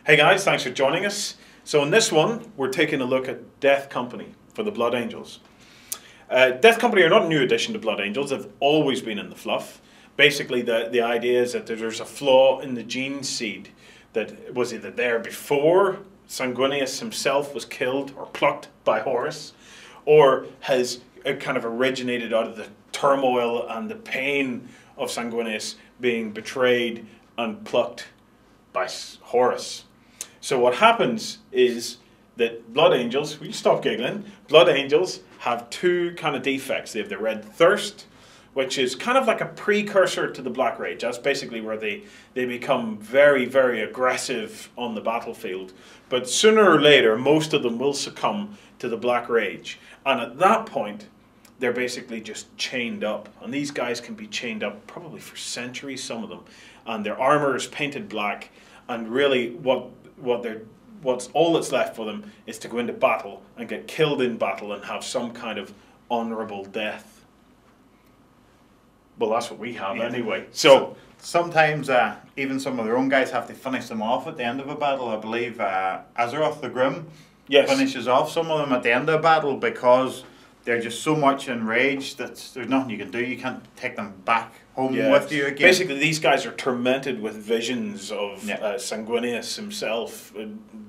Hey guys, thanks for joining us. So in this one, we're taking a look at Death Company for the Blood Angels. Death Company are not a new addition to Blood Angels. They've always been in the fluff. Basically, the idea is that there's a flaw in the gene seed that was either there before Sanguinius himself was killed or plucked by Horus, or has kind of originated out of the turmoil and the pain of Sanguinius being betrayed and plucked by Horus. So what happens is that Blood Angels, will you stop giggling? Blood Angels have two kind of defects. They have the red thirst, which is kind of like a precursor to the Black Rage. That's basically where they become very, very aggressive on the battlefield. But sooner or later, most of them will succumb to the Black Rage. And at that point, they're basically just chained up. And these guys can be chained up probably for centuries, some of them. And their armor is painted black. And really, what's all that's left for them is to go into battle and get killed in battle and have some kind of honorable death. Well, that's what we have anyway. So sometimes even some of their own guys have to finish them off at the end of a battle. I believe Azeroth the Grim finishes off some of them at the end of a battle because they're just so much enraged that there's nothing you can do. You can't take them back home with you again. Basically, these guys are tormented with visions of Sanguinius himself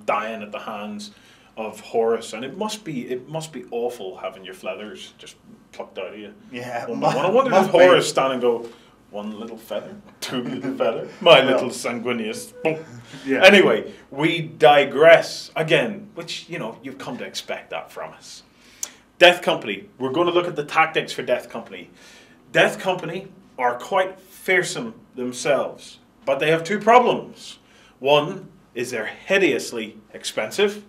dying at the hands of Horus, and it must be awful having your feathers just plucked out of you. Yeah. I wonder if Horus stand and go, one little feather, two little feather, my little Sanguinius. Yeah. Anyway, we digress again, which you've come to expect that from us. Death Company. We're going to look at the tactics for Death Company. Death Company are quite fearsome themselves, but they have two problems. One is they're hideously expensive.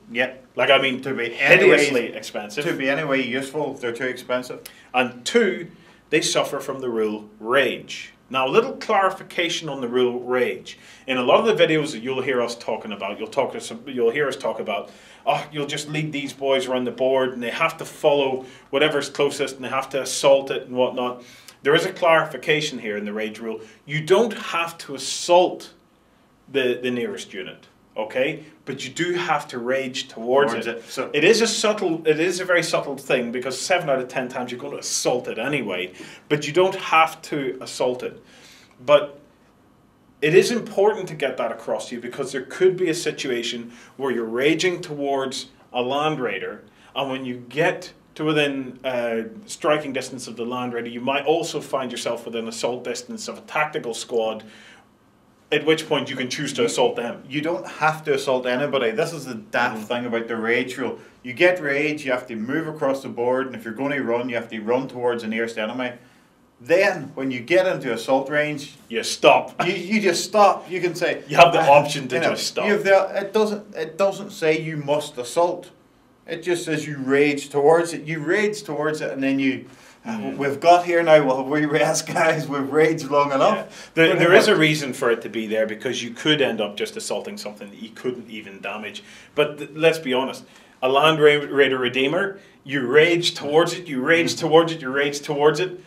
Like, I mean, to be hideously expensive. To be anyway useful, they're too expensive. And two, they suffer from the rule Rage. Now, a little clarification on the rule Rage. In a lot of the videos that you'll hear us talking about, you'll hear us talk about, oh, you'll just lead these boys around the board and they have to follow whatever's closest and they have to assault it and whatnot. There is a clarification here in the Rage rule. You don't have to assault the nearest unit, okay? But you do have to rage towards it. So it is a very subtle thing because 7 out of 10 times you're going to assault it anyway, but you don't have to assault it. But it is important to get that across to you because there could be a situation where you're raging towards a Land Raider, and when you get to within striking distance of the Land Raider, you might also find yourself within assault distance of a tactical squad, at which point you can choose to assault them. You don't have to assault anybody. This is the daft thing about the Rage rule. You get Rage, you have to move across the board, and if you're going to run, you have to run towards the nearest enemy. Then, when you get into assault range, you stop. You just stop. You can say you have the option to just stop. It doesn't say you must assault. It just says you rage towards it. You rage towards it, and then you. We've got here now. Well, we rest, guys. We've raged long enough. Yeah. There is a reason for it to be there because you could end up just assaulting something that you couldn't even damage. But let's be honest. A Land Raider Redeemer, you rage towards it, you rage towards it, you rage towards it,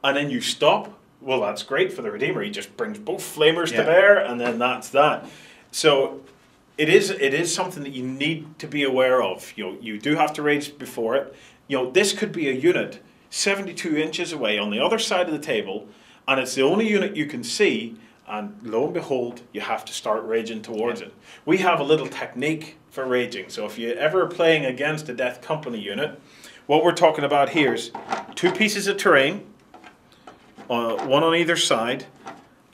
and then you stop. Well, that's great for the Redeemer. He just brings both flamers to bear, and then that's that. So it is something that you need to be aware of. You do have to rage before it. This could be a unit 72 inches away on the other side of the table, and it's the only unit you can see, and lo and behold, you have to start raging towards it. We have a little technique for raging, so if you're ever playing against a Death Company unit, what we're talking about here is 2 pieces of terrain, one on either side,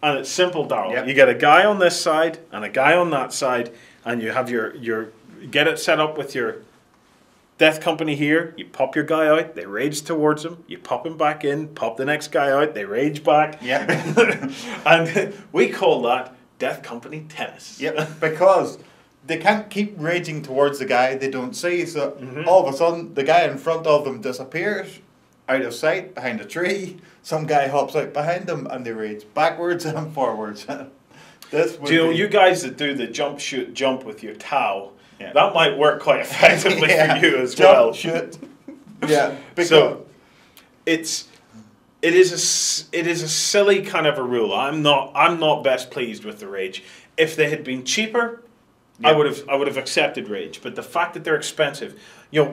and it's simple, Darrell. You get a guy on this side and a guy on that side, and you have get it set up with your Death Company here. You pop your guy out, they rage towards him, you pop him back in, pop the next guy out, they rage back. And we call that Death Company tennis. Because they can't keep raging towards the guy they don't see, so all of a sudden the guy in front of them disappears out of sight behind a tree. Some guy hops out behind them and they rage backwards and forwards. You guys that do the jump, shoot, jump with your towel, that might work quite effectively for you as well. Shoot. So it is a silly kind of a rule. I'm not best pleased with the Rage. If they had been cheaper, Yep. I would have accepted rage, but the fact that they're expensive, you know,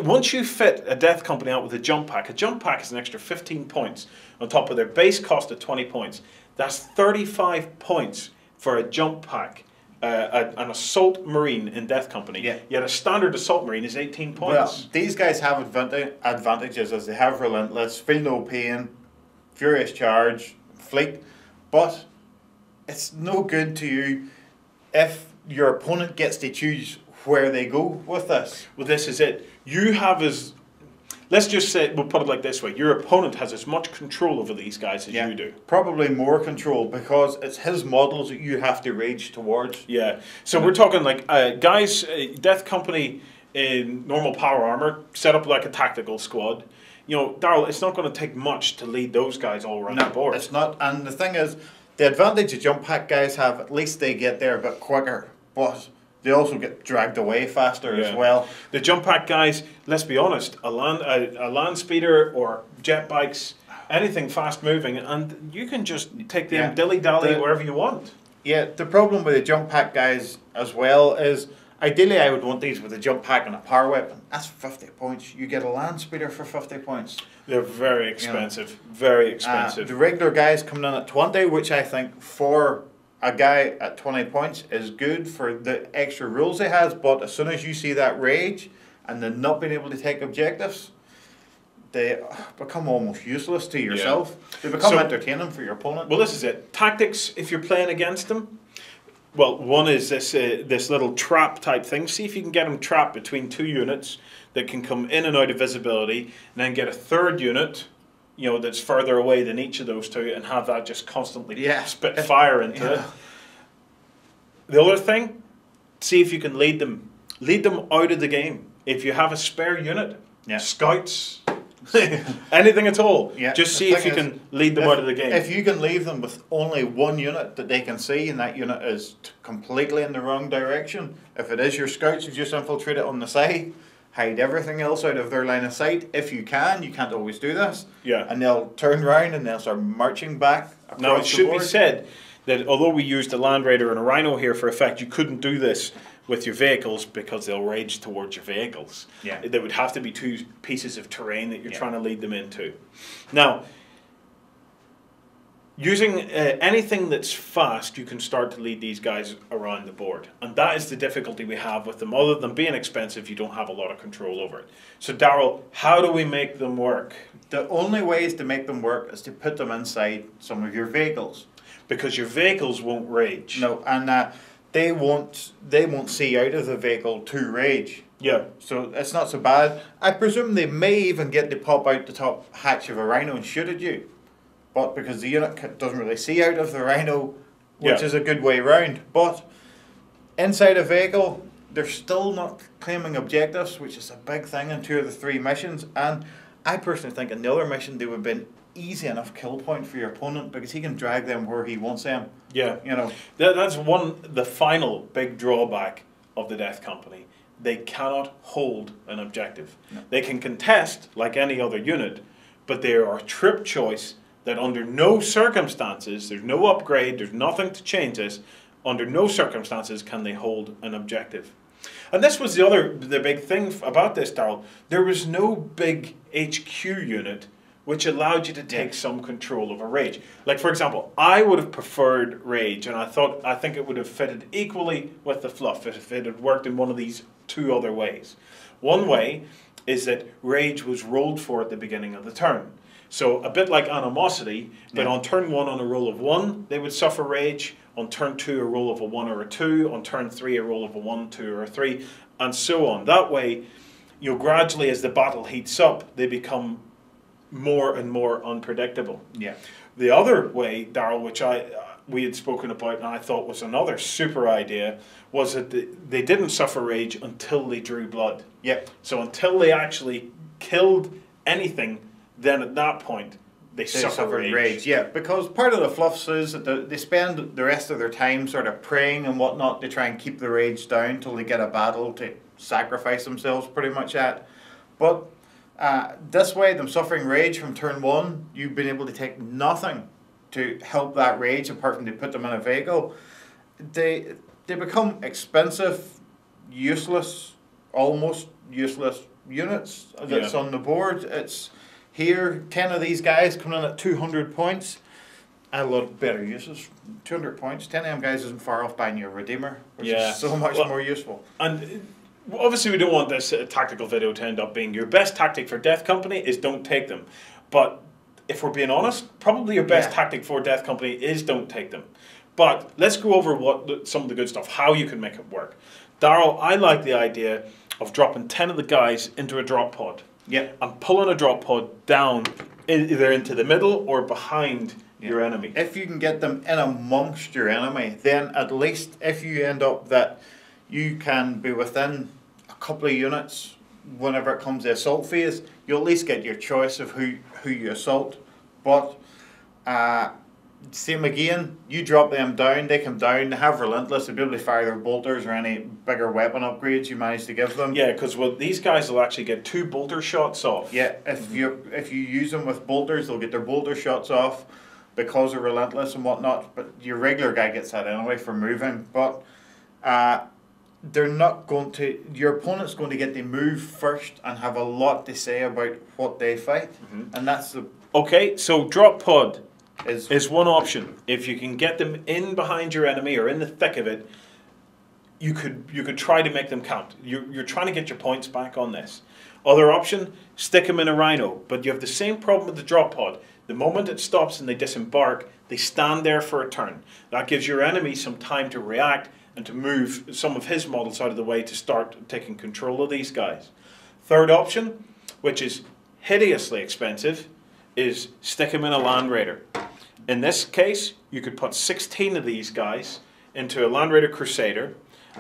once you fit a Death Company out with a jump pack is an extra 15 points on top of their base cost of 20 points. That's 35 points for a jump pack, an assault marine in Death Company. Yeah. Yet a standard assault marine is 18 points. Well, these guys have advantages as they have relentless, feel no pain, furious charge, fleet, but it's no good to you if your opponent gets to choose where they go with this. Well, this is it. You have let's just say, we'll put it like this way, your opponent has as much control over these guys as you do. Probably more control, because it's his models that you have to rage towards. Yeah. So we're talking like guys, Death Company in normal power armor, set up like a tactical squad. You know, Darrell, it's not going to take much to lead those guys all around the board. It's not. And the thing is, the advantage the jump pack guys have, at least they get there a bit quicker, but they also get dragged away faster as well. The jump pack guys, let's be honest, a land speeder or jet bikes, anything fast moving, and you can just take them dilly-dally wherever you want. Yeah, the problem with the jump pack guys as well is, ideally I would want these with a jump pack and a power weapon. That's 50 points. You get a land speeder for 50 points. They're very expensive, very expensive. The regular guys coming in at 20, which I think for a guy at 20 points is good for the extra rules he has, but as soon as you see that rage and then not being able to take objectives, they become almost useless to yourself. They become entertaining for your opponent. Well, this is it. Tactics, if you're playing against them, well, one is this little trap type thing. See if you can get them trapped between two units that can come in and out of visibility, and then get a third unit, you know, that's further away than each of those two, and have that just constantly spit fire into it. The other thing, see if you can lead them out of the game. If you have a spare unit, scouts, anything at all, just see if you can lead them out of the game. If you can leave them with only one unit that they can see, and that unit is completely in the wrong direction, if it is your scouts who just infiltrate it on the side, hide everything else out of their line of sight. If you can't always do this. Yeah. And they'll turn around and they'll start marching back across Now, it should the board. be said that although we used a Land Raider and a Rhino here for effect, you couldn't do this with your vehicles because they'll rage towards your vehicles. Yeah. There would have to be two pieces of terrain that you're trying to lead them into. Now, using anything that's fast, you can start to lead these guys around the board. And that is the difficulty we have with them. Other than being expensive, you don't have a lot of control over it. So, Darrell, how do we make them work? The only ways to make them work is to put them inside some of your vehicles. Because your vehicles won't rage. No, and they won't see out of the vehicle to rage. Yeah. So it's not so bad. I presume they may even get to pop out the top hatch of a Rhino and shoot at you. But because the unit doesn't really see out of the Rhino, which is a good way round. But inside a vehicle, they're still not claiming objectives, which is a big thing in 2 of the 3 missions. And I personally think in the other mission they would have been easy enough kill point for your opponent, because he can drag them where he wants them. Yeah. You know. That's the final big drawback of the Death Company. They cannot hold an objective. No. They can contest like any other unit, but they are a trip choice that under no circumstances, there's no upgrade, there's nothing to change this, under no circumstances can they hold an objective. And this was the big thing about this, Darrell. There was no big HQ unit which allowed you to take some control over rage. Like, for example, I would have preferred rage, and I think it would have fitted equally with the fluff if it had worked in one of these 2 other ways. One way is that rage was rolled for at the beginning of the turn. So a bit like animosity, but on turn 1 on a roll of 1, they would suffer rage. On turn 2, a roll of a 1 or a 2. On turn 3, a roll of a 1, 2, or a 3, and so on. That way, you know, gradually as the battle heats up, they become more and more unpredictable. Yeah. The other way, Darrell, which we had spoken about and I thought was another super idea, was that they didn't suffer rage until they drew blood. Yeah. So until they actually killed anything, then at that point they suffered rage. Yeah, because part of the fluffs is that they spend the rest of their time sort of praying and whatnot to try and keep the rage down till they get a battle to sacrifice themselves pretty much at. But this way, them suffering rage from turn 1, you've been able to take nothing to help that rage apart from to put them in a vehicle. they become expensive, useless, almost useless units that's on the board. It's here, 10 of these guys coming in at 200 points. A lot better uses. 200 points, 10 of them guys isn't far off buying your Redeemer, which is so much more useful. And obviously we don't want this tactical video to end up being your best tactic for Death Company is don't take them. But if we're being honest, probably your best tactic for Death Company is don't take them. But let's go over some of the good stuff, how you can make it work. Darrell, I like the idea of dropping 10 of the guys into a drop pod. And pulling a drop pod down either into the middle or behind your enemy. If you can get them in amongst your enemy, then at least if you end up that you can be within a couple of units whenever it comes to assault phase, you'll at least get your choice of who you assault. But same again, you drop them down, they come down, they have relentless, they'll be able to fire their bolters or any bigger weapon upgrades you manage to give them. Yeah, because these guys will actually get 2 bolter shots off. Yeah, if you use them with bolters, they'll get their bolter shots off because they're relentless and whatnot. But your regular guy gets that anyway for moving. But they're not going to. Your opponent's going to get to move first and have a lot to say about what they fight, and that's the. Okay, so drop pod is one option. If you can get them in behind your enemy or in the thick of it, you could try to make them count. You're trying to get your points back on this. Other option, stick them in a rhino, but you have the same problem with the drop pod. The moment it stops and they disembark, they stand there for a turn. That gives your enemy some time to react and to move some of his models out of the way to start taking control of these guys. Third option, which is hideously expensive, is stick them in a Land Raider. In this case, you could put 16 of these guys into a Land Raider Crusader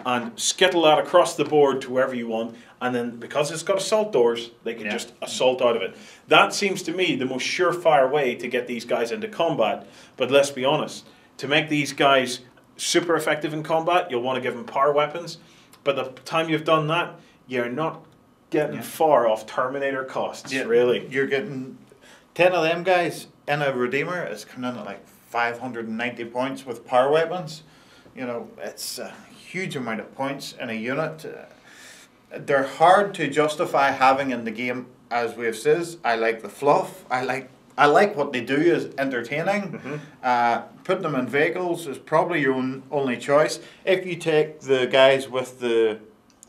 and skittle that across the board to wherever you want, and then because it's got assault doors, they can just assault out of it. That seems to me the most surefire way to get these guys into combat. But let's be honest, to make these guys super effective in combat, you'll want to give them power weapons. But the time you've done that, you're not getting far off Terminator costs, really. You're getting 10 of them guys in a Redeemer is coming in at like 590 points with power weapons. You know, it's a huge amount of points in a unit. They're hard to justify having in the game, as we've said. I like the fluff. I like what they do is entertaining. Putting them in vehicles is probably your only choice. If you take the guys with the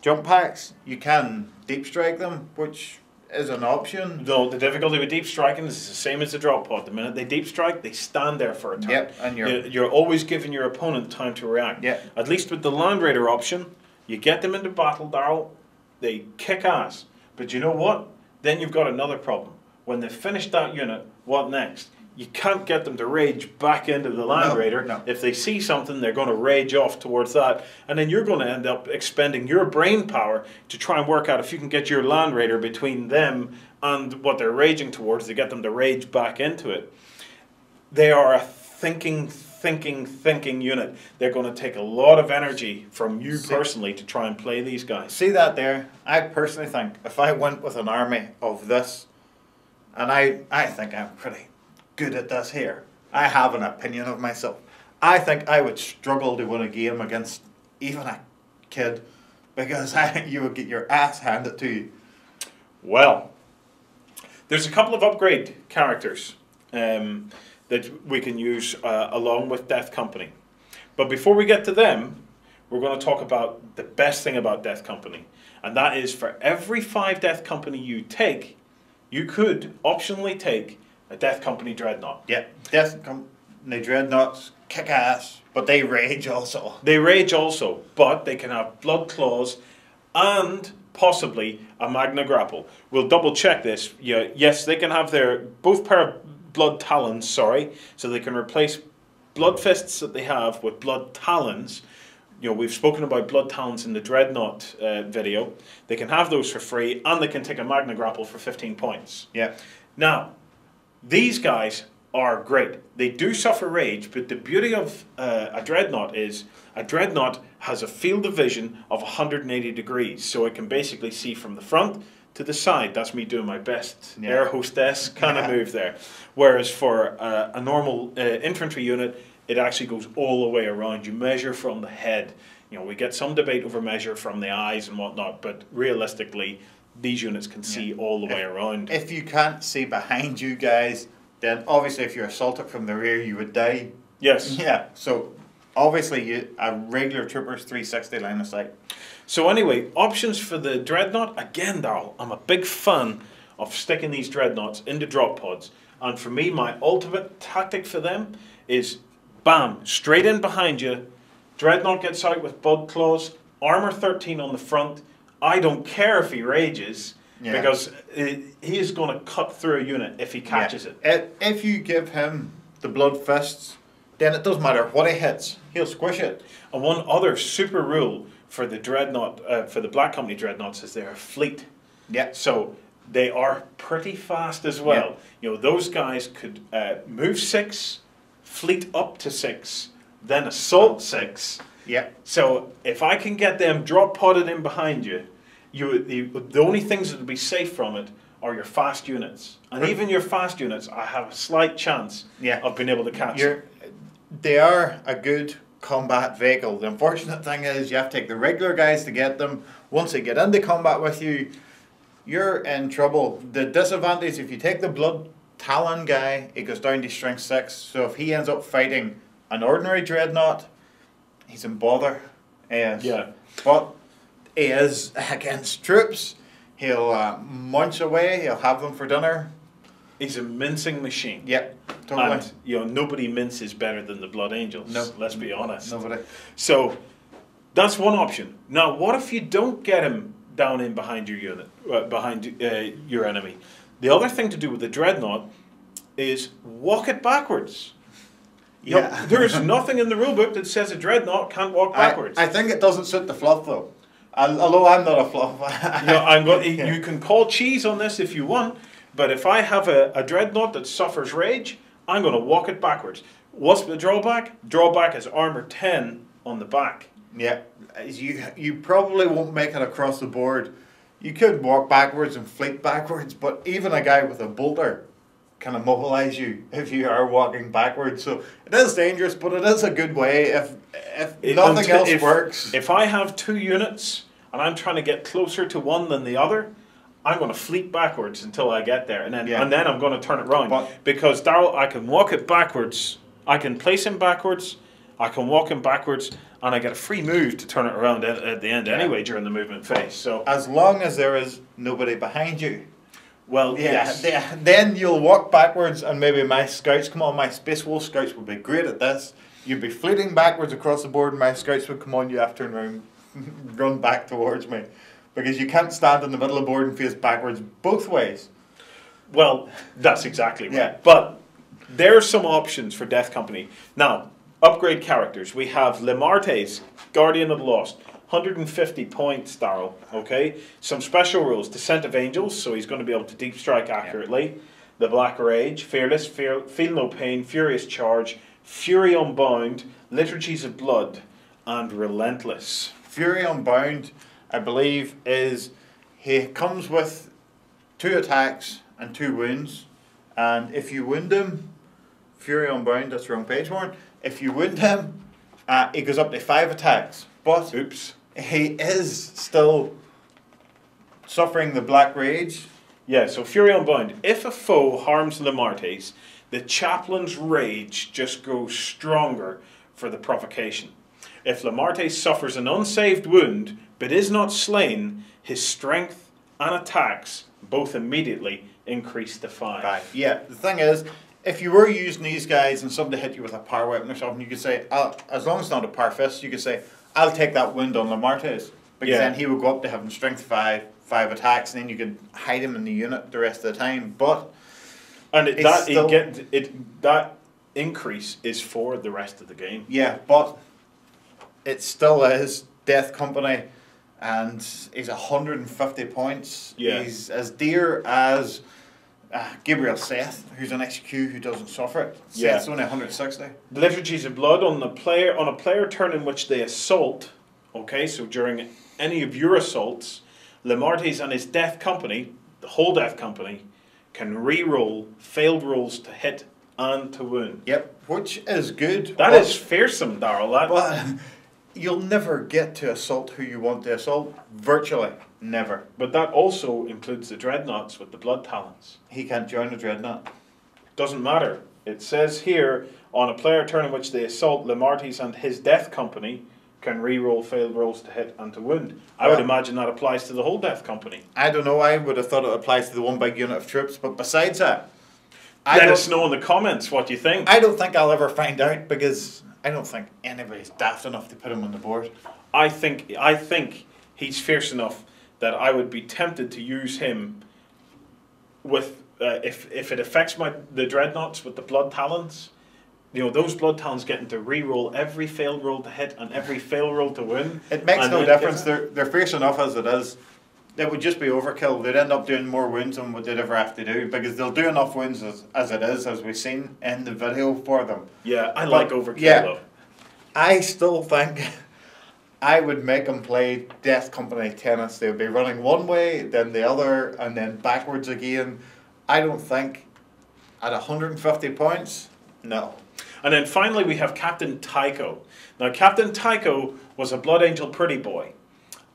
jump packs, you can deep strike them, which is an option. No, the difficulty with deep striking is the same as the drop pod. The minute they deep strike, they stand there for a turn. And you're always giving your opponent time to react. At least with the Land Raider option, you get them into battle, Darrell, they kick ass. But you know what? Then you've got another problem. When they've finished that unit, what next? You can't get them to rage back into the Land Raider. No. If they see something, they're going to rage off towards that. And then you're going to end up expending your brain power to try and work out if you can get your Land Raider between them and what they're raging towards to get them to rage back into it. They are a thinking unit. They're going to take a lot of energy from you personally to try and play these guys. See that there? I personally think if I went with an army of this, and I think I'm pretty good at this here. I have an opinion of myself. I think I would struggle to win a game against even a kid because you would get your ass handed to you. Well, there's a couple of upgrade characters that we can use along with Death Company. But before we get to them, we're going to talk about the best thing about Death Company. And that is for every 5 Death Company you take, you could optionally take a Death Company Dreadnought. Death Company Dreadnoughts kick ass, but they rage also. They rage also, but they can have blood claws and possibly a Magna Grapple. We'll double check this. Yes, they can have both pair of blood talons, so they can replace blood fists that they have with blood talons. We've spoken about blood talons in the Dreadnought video. They can have those for free, and they can take a Magna Grapple for 15 points. Now, these guys are great. They do suffer rage, but the beauty of a Dreadnought is a Dreadnought has a field of vision of 180 degrees, so it can basically see from the front to the side. That's me doing my best air hostess kind of move there. Whereas for a normal infantry unit, it actually goes all the way around. You measure from the head. You know, we get some debate over measure from the eyes and whatnot, but realistically, these units can see all the way around. If you can't see behind you guys, then obviously if you assault it from the rear, you would die. Yes. Yeah, so obviously a regular trooper's 360 line of sight. So anyway, options for the Dreadnought. Again, Darrell, I'm a big fan of sticking these Dreadnoughts into drop pods. And for me, my ultimate tactic for them is, bam, straight in behind you. Dreadnought gets out with bud claws, armor 13 on the front. I don't care if he rages, because he is going to cut through a unit if he catches it. If you give him the blood fists, then it doesn't matter what he hits, he'll squish it. And one other super rule for the Dreadnought, for the Black Company Dreadnoughts, is they're a fleet. Yeah. So they are pretty fast as well. You know, those guys could move 6, fleet up to 6, then assault 6. Yeah. So if I can get them drop podded in behind you, the only things that will be safe from it are your fast units. And even your fast units, I have a slight chance of being able to catch them. They are a good combat vehicle. The unfortunate thing is you have to take the regular guys to get them. Once they get into combat with you, you're in trouble. The disadvantage, if you take the Blood Talon guy, it goes down to strength 6. So if he ends up fighting an ordinary Dreadnought, he's in bother. Yeah. But he is against troops. He'll munch away. He'll have them for dinner. He's a mincing machine. Yep, totally. And, you know, nobody minces better than the Blood Angels. No. Let's be honest. Nobody. So that's one option. Now, what if you don't get him down in behind your unit, behind your enemy? The other thing to do with the Dreadnought is walk it backwards. You know, there's nothing in the rulebook that says a Dreadnought can't walk backwards. I think it doesn't suit the fluff though. Although I'm not a fluff. You can call cheese on this if you want, but if I have a Dreadnought that suffers rage, I'm going to walk it backwards. What's the drawback? Drawback is armor 10 on the back. Yeah, you probably won't make it across the board. You could walk backwards and fleet backwards, but even a guy with a bolter can immobilize you if you are walking backwards. So it is dangerous, but it is a good way if nothing else works. If I have 2 units and I'm trying to get closer to one than the other, I'm going to fleet backwards until I get there, and then I'm going to turn it around. Because Darrell, I can walk it backwards, I can place him backwards, I can walk him backwards, and I get a free move to turn it around at the end anyway during the movement phase. So as long as there is nobody behind you. Well, yes. Then you'll walk backwards, and maybe my scouts come on. My Space Wolf scouts would be great at this. You'd be fleeting backwards across the board, and my scouts would come on you after and around, run back towards me. Because you can't stand in the middle of the board and face backwards both ways. Well, that's exactly right. Yeah. But there are some options for Death Company. Now, upgrade characters. We have Lemartes, Guardian of the Lost. 150 points, Darrell. Okay? Some special rules. Descent of Angels, so he's going to be able to deep strike accurately. Yeah. The Black Rage, Fearless, Feel No Pain, Furious Charge, Fury Unbound, Liturgies of Blood, and Relentless. Fury Unbound, I believe, he comes with 2 attacks and 2 wounds, and if you wound him, Fury Unbound, that's the wrong page, Warren. If you wound him, he goes up to 5 attacks, but he is still suffering the Black Rage. Yeah, so Fury Unbound. If a foe harms Lemartes, the Chaplain's Rage just grows stronger for the provocation. If Lemartes suffers an unsaved wound, but is not slain, his strength and attacks both immediately increase to 5. Yeah, the thing is, if you were using these guys and somebody hit you with a power weapon or something, you could say, as long as it's not a power fist, you could say, I'll take that wound on Lemartes. Because then he would go up to having strength 5 attacks, and then you could hide him in the unit the rest of the time. But that increase is for the rest of the game. Yeah, but it still is Death Company, and he's 150 points. Yeah. He's as dear as Gabriel Seth, who's an XQ who doesn't suffer it. Seth's only 160. The Liturgies of Blood on a player turn in which they assault. Okay, so during any of your assaults, Lemartes and his Death Company, the whole Death Company, can re-roll failed rolls to hit and to wound. Yep, which is good. That is fearsome, Darrell. But you'll never get to assault who you want to assault. Virtually, never. But that also includes the dreadnoughts with the blood talons. He can't join the dreadnought. Doesn't matter. It says here, on a player turn in which they assault, Lamartes and his death company can re-roll failed rolls to hit and to wound. I would imagine that applies to the whole death company. I don't know, I would have thought it applies to the one big unit of troops, but besides that... Let us know in the comments what you think. I don't think I'll ever find out, because I don't think anybody's daft enough to put him on the board. I think he's fierce enough that I would be tempted to use him with, if it affects the dreadnoughts with the blood talons. You know, those blood talons getting to re-roll every failed roll to hit and every failed roll to win. It makes no difference. They're fierce enough as it is. It would just be overkill. They'd end up doing more wounds than what they'd ever have to do, because they'll do enough wounds as it is, as we've seen in the video for them. Yeah, I like overkill though. I still think I would make them play Death Company tennis. They would be running one way, then the other, and then backwards again. I don't think at 150 points, no. And then finally we have Captain Tycho. Now Captain Tycho was a Blood Angel pretty boy,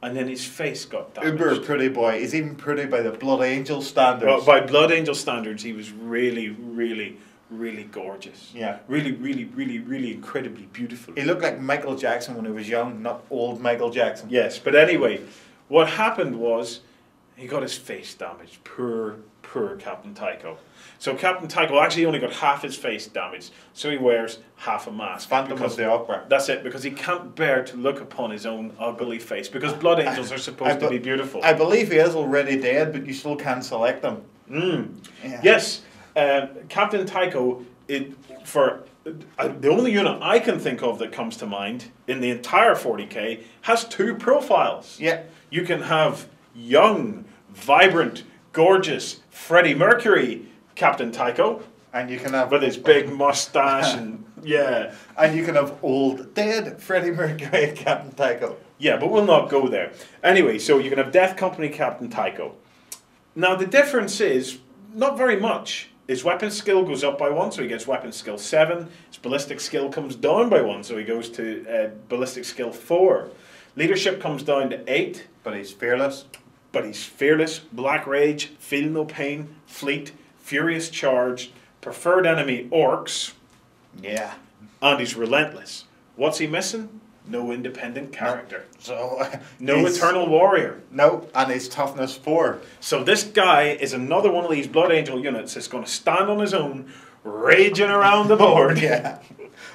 and then his face got damaged. Uber pretty boy. He's even pretty by the Blood Angel standards. Well, by Blood Angel standards, he was really, really, really gorgeous. Yeah. Really, really, really, really incredibly beautiful. He looked like Michael Jackson when he was young, not old Michael Jackson. Yes, but anyway, what happened was he got his face damaged. Poor Captain Tycho. So Captain Tycho actually only got half his face damaged, so he wears half a mask. Phantom of the Opera. That's it, because he can't bear to look upon his own ugly face, because Blood Angels are supposed to be beautiful. I believe he is already dead, but you still can select them. Yeah. Yes, Captain Tycho, the only unit I can think of that comes to mind in the entire 40k, has two profiles. Yeah. You can have young, vibrant, gorgeous Freddie Mercury Captain Tycho, and you can have with his big mustache and yeah, and you can have old dead Freddie Mercury Captain Tycho. Yeah, but we'll not go there. Anyway, so you can have Death Company Captain Tycho. Now the difference is not very much. His weapon skill goes up by 1, so he gets weapon skill 7. His ballistic skill comes down by 1, so he goes to ballistic skill 4. Leadership comes down to 8. But he's fearless. Black Rage, Feel No Pain, Fleet, Furious Charge, Preferred Enemy Orcs. Yeah. And he's relentless. What's he missing? No independent character. No Eternal Warrior. No, and his toughness 4. So this guy is another one of these Blood Angel units that's going to stand on his own, raging around the board. Yeah.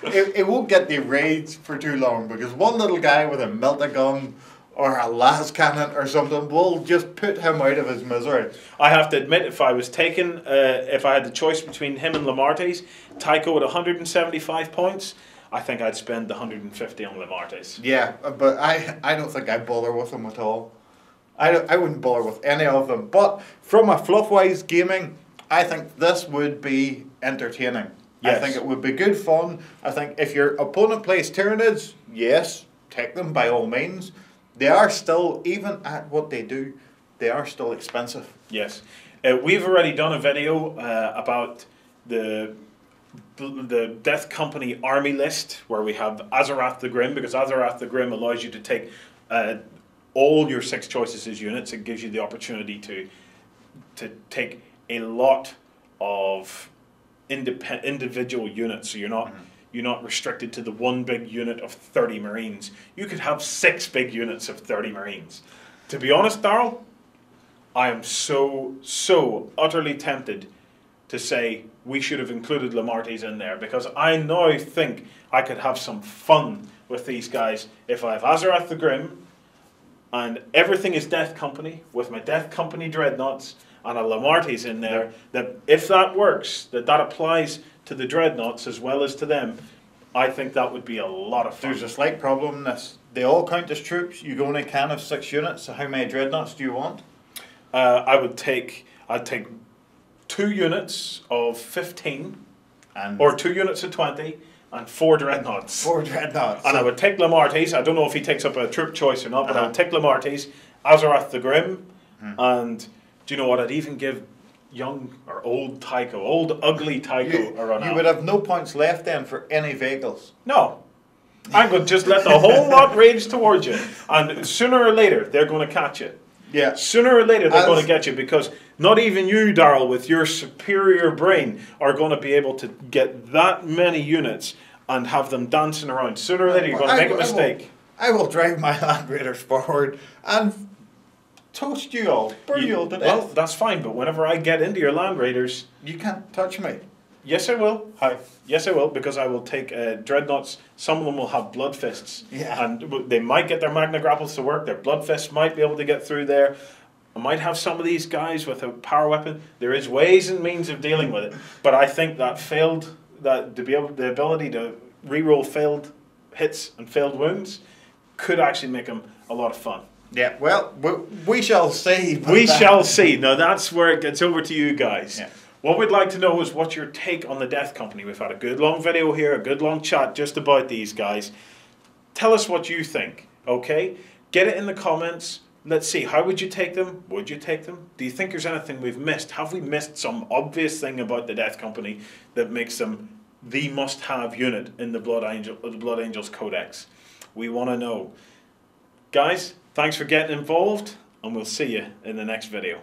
It won't get the rage for too long, because one little guy with a melta-gun or a las cannon or something will just put him out of his misery. I have to admit, if I was taken, if I had the choice between him and Lamartes, Tycho at 175 points, I think I'd spend the 150 on Lamartes. Yeah, but I don't think I'd bother with them at all. I wouldn't bother with any of them. But from a fluff-wise gaming, I think this would be entertaining. Yes. I think it would be good fun. I think if your opponent plays Tyranids, yes, take them by all means. They are still, even at what they do, they are still expensive. Yes. We've already done a video about the Death Company army list, where we have Azeroth the Grim, because Azeroth the Grim allows you to take all your 6 choices as units. It gives you the opportunity to take a lot of individual units, so you're not restricted to the one big unit of 30 Marines. You could have 6 big units of 30 Marines. To be honest, Darrell, I am so utterly tempted to say we should have included Lamartes in there, because I now think I could have some fun with these guys if I have Azeroth the Grim and everything is Death Company with my Death Company Dreadnoughts and a Lamartes in there, that if that works, that applies to the Dreadnoughts as well as to them. I think that would be a lot of fun. There's a slight problem in this. They all count as troops. You only can have 6 units, so how many Dreadnoughts do you want? I'd take 2 units of 15, or 2 units of 20, and 4 Dreadnoughts. 4 Dreadnoughts. And I would take Lamartes. I don't know if he takes up a troop choice or not, but I would take Lamartes, Azeroth the Grim, and do you know what? I'd even give young or old Tycho, old ugly Tycho are You would have no points left then for any vehicles. No. I'm going to just let the whole lot rage towards you. And sooner or later, they're going to catch you. Yeah. Sooner or later, they're going to get you, because not even you, Darrell, with your superior brain, are going to be able to get that many units and have them dancing around. Sooner or later, you're going to make a mistake. I will drive my Land Raiders forward and toast you all, burn you all to death. Well, that's fine, but whenever I get into your Land Raiders... You can't touch me. Yes, I will. Hi. Yes, I will, because I will take dreadnoughts. Some of them will have blood fists. Yeah. And they might get their Magna Grapples to work. Their blood fists might be able to get through there. I might have some of these guys with a power weapon. There is ways and means of dealing with it. But I think that the ability to reroll failed hits and failed wounds could actually make them a lot of fun. Yeah, well, we shall see. We shall see. Now that's where it gets over to you guys. Yeah. What we'd like to know is what's your take on the Death Company. We've had a good long video here, a good long chat just about these guys. Tell us what you think, okay? Get it in the comments. Let's see, how would you take them? Would you take them? Do you think there's anything we've missed? Have we missed some obvious thing about the Death Company that makes them the must-have unit in the Blood Angels Codex? We want to know. Guys, thanks for getting involved, and we'll see you in the next video.